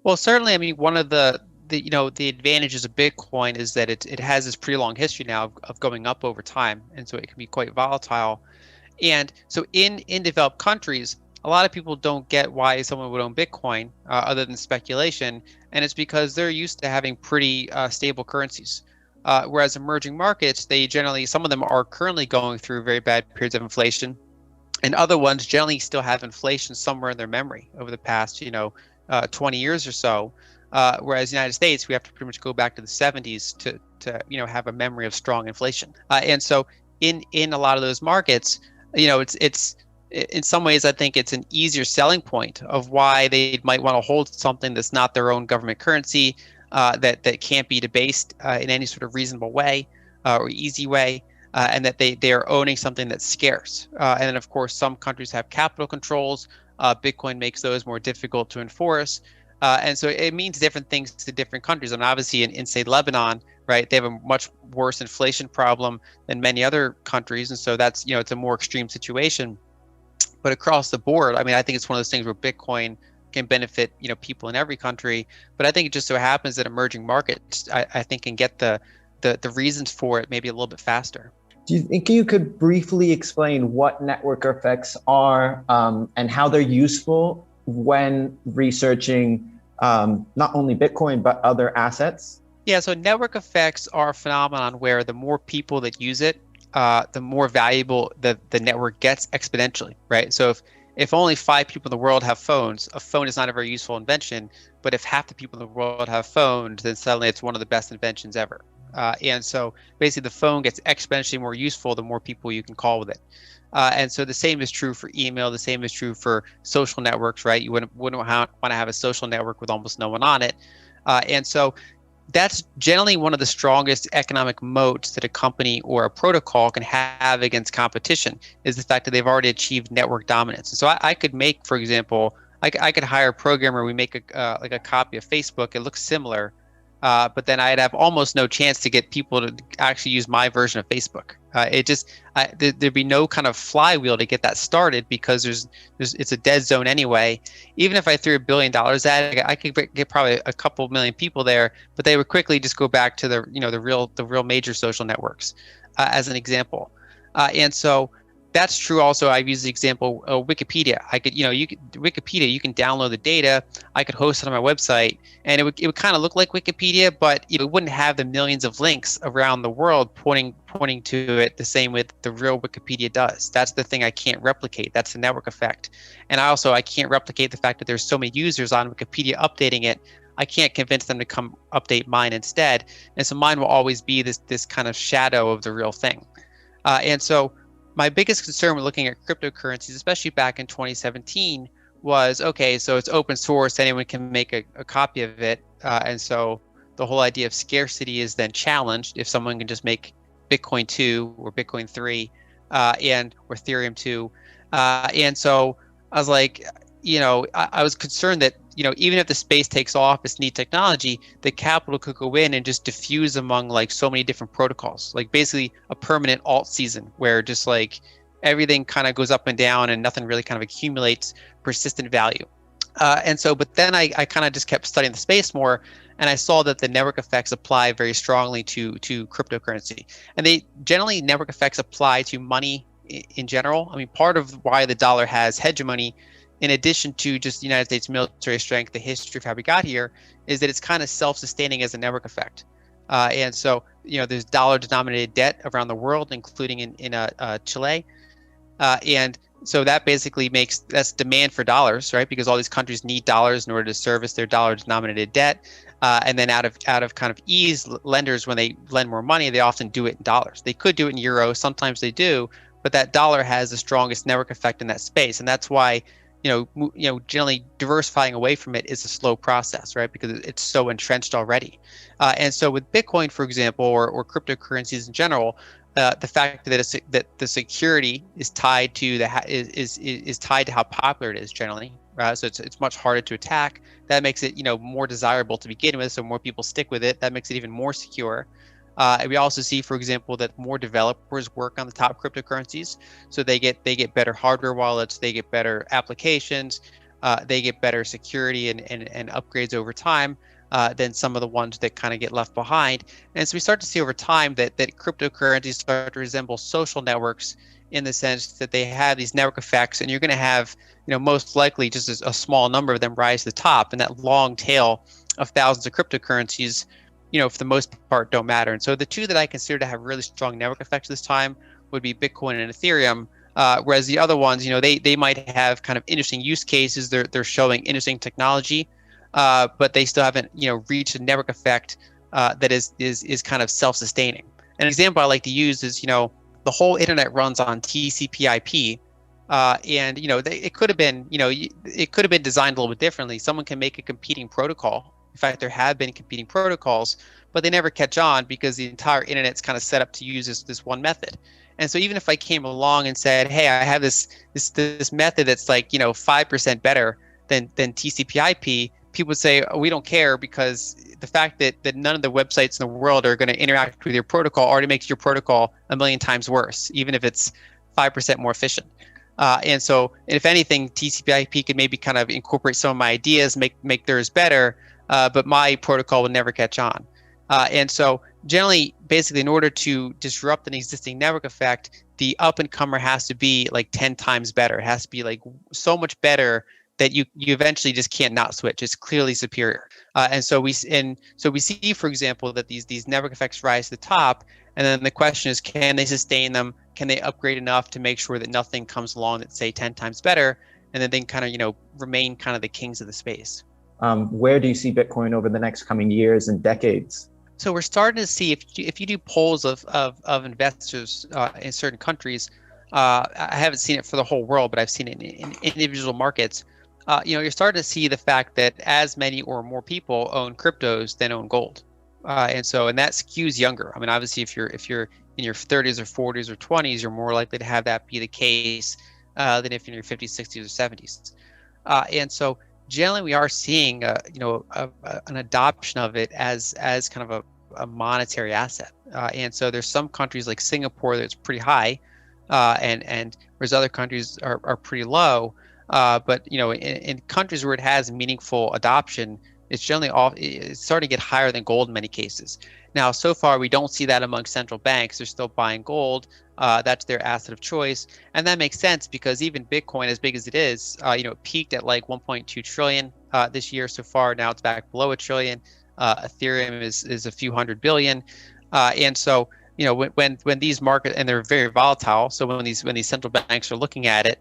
Well, certainly, I mean, one of the advantages of Bitcoin is that it has this pretty long history now of going up over time, and so it can be quite volatile. And so in developed countries, a lot of people don't get why someone would own Bitcoin other than speculation, and it's because they're used to having pretty stable currencies. Whereas emerging markets, they generally, some of them are currently going through very bad periods of inflation, and other ones generally still have inflation somewhere in their memory over the past, 20 years or so. Whereas the United States, we have to pretty much go back to the 70s to have a memory of strong inflation. And so in a lot of those markets, it's in some ways, I think it's an easier selling point of why they might want to hold something that's not their own government currency, that can't be debased in any sort of reasonable way or easy way, and that they are owning something that's scarce. And then, of course, some countries have capital controls. Bitcoin makes those more difficult to enforce. And so it means different things to different countries. And obviously, in say, Lebanon, right, they have a much worse inflation problem than many other countries. And so that's, it's a more extreme situation. But across the board, I mean, I think it's one of those things where Bitcoin can benefit, people in every country. But I think it just so happens that emerging markets, I think, can get the reasons for it maybe a little bit faster. Do you think you could briefly explain what network effects are and how they're useful when researching not only Bitcoin, but other assets? Yeah, so network effects are a phenomenon where the more people that use it, the more valuable the network gets exponentially, right? So if only 5 people in the world have phones, a phone is not a very useful invention. But if half the people in the world have phones, then suddenly it's one of the best inventions ever. And so basically the phone gets exponentially more useful the more people you can call with it. And so the same is true for email. The same is true for social networks, right? You wouldn't want to have a social network with almost no one on it. And so that's generally one of the strongest economic moats that a company or a protocol can have against competition, is the fact that they've already achieved network dominance. And so I could make, for example, I could hire a programmer. We make a copy of Facebook. It looks similar, but then I'd have almost no chance to get people to actually use my version of Facebook. There'd be no kind of flywheel to get that started, because it's a dead zone anyway. Even if I threw $1 billion at it, I could get probably a couple million people there, but they would quickly just go back to the real major social networks, as an example. And so that's true. Also, I've used the example of Wikipedia. Wikipedia, you can download the data. I could host it on my website, and it would kind of look like Wikipedia, but it wouldn't have the millions of links around the world pointing to it the same way the real Wikipedia does. That's the thing I can't replicate. That's the network effect. And I can't replicate the fact that there's so many users on Wikipedia updating it. I can't convince them to come update mine instead. And so mine will always be this kind of shadow of the real thing. And so my biggest concern when looking at cryptocurrencies, especially back in 2017, was, okay, so it's open source, anyone can make a copy of it. And so the whole idea of scarcity is then challenged if someone can just make Bitcoin 2 or Bitcoin 3 or Ethereum 2. And so I was like, I was concerned that, even if the space takes off, it's neat technology, the capital could go in and just diffuse among like so many different protocols, like basically a permanent alt season where just like everything kind of goes up and down and nothing really kind of accumulates persistent value. But then I kind of just kept studying the space more, and I saw that the network effects apply very strongly to cryptocurrency. And network effects apply to money in general. I mean, part of why the dollar has hegemony, in addition to just the United States military strength, the history of how we got here, is that it's kind of self-sustaining as a network effect. And so, there's dollar-denominated debt around the world, including in Chile. And so that basically that's demand for dollars, right? Because all these countries need dollars in order to service their dollar-denominated debt. And then out of kind of ease, lenders, when they lend more money, they often do it in dollars. They could do it in euros, sometimes they do, but that dollar has the strongest network effect in that space. And that's why generally diversifying away from it is a slow process, right? Because it's so entrenched already. And so with Bitcoin, for example, or cryptocurrencies in general, the fact that the security is tied to is tied to how popular it is generally. So it's much harder to attack. That makes it more desirable to begin with, so more people stick with it. That makes it even more secure. And we also see, for example, that more developers work on the top cryptocurrencies, so they get better hardware wallets, they get better applications, they get better security and upgrades over time than some of the ones that kind of get left behind. And so we start to see over time that cryptocurrencies start to resemble social networks in the sense that they have these network effects, and you're going to have, most likely just a small number of them rise to the top, and that long tail of thousands of cryptocurrencies, for the most part, don't matter. And so the two that I consider to have really strong network effects this time would be Bitcoin and Ethereum. Whereas the other ones, they might have kind of interesting use cases. They're showing interesting technology, but they still haven't, reached a network effect that is kind of self-sustaining. An example I like to use is, the whole internet runs on TCP/IP, and it could have been, it could have been designed a little bit differently. Someone can make a competing protocol. In fact, there have been competing protocols, but they never catch on because the entire internet's kind of set up to use this one method. And so even if I came along and said, hey, I have this method that's like 5% better than TCP/IP, people would say, oh, we don't care, because the fact that none of the websites in the world are going to interact with your protocol already makes your protocol a million times worse, even if it's 5% more efficient. And so, if anything, TCP/IP could maybe kind of incorporate some of my ideas, make theirs better, but my protocol would never catch on. And so generally, basically, in order to disrupt an existing network effect, the up-and-comer has to be like 10 times better. It has to be like so much better that you eventually just can't not switch. It's clearly superior. And so we see, for example, that these network effects rise to the top, and then the question is, can they sustain them? Can they upgrade enough to make sure that nothing comes along that's, say, 10 times better, and then they can kind of remain kind of the kings of the space? Where do you see Bitcoin over the next coming years and decades? So we're starting to see, if you do polls of investors in certain countries, I haven't seen it for the whole world, but I've seen it in individual markets. You're starting to see the fact that as many or more people own cryptos than own gold, and that skews younger. I mean, obviously, if you're in your 30s or 40s or 20s, you're more likely to have that be the case than if you're in your 50s, 60s, or 70s. And so generally, we are seeing an adoption of it as kind of a monetary asset. And so there's some countries like Singapore that's pretty high, and whereas other countries are pretty low. But in countries where it has meaningful adoption, it's starting to get higher than gold in many cases. Now, so far, we don't see that among central banks. They're still buying gold. That's their asset of choice, and that makes sense because even Bitcoin, as big as it is, it peaked at like 1.2 trillion this year so far. Now it's back below a trillion. Ethereum is a few hundred billion, and so when these markets, and they're very volatile. So when these central banks are looking at it,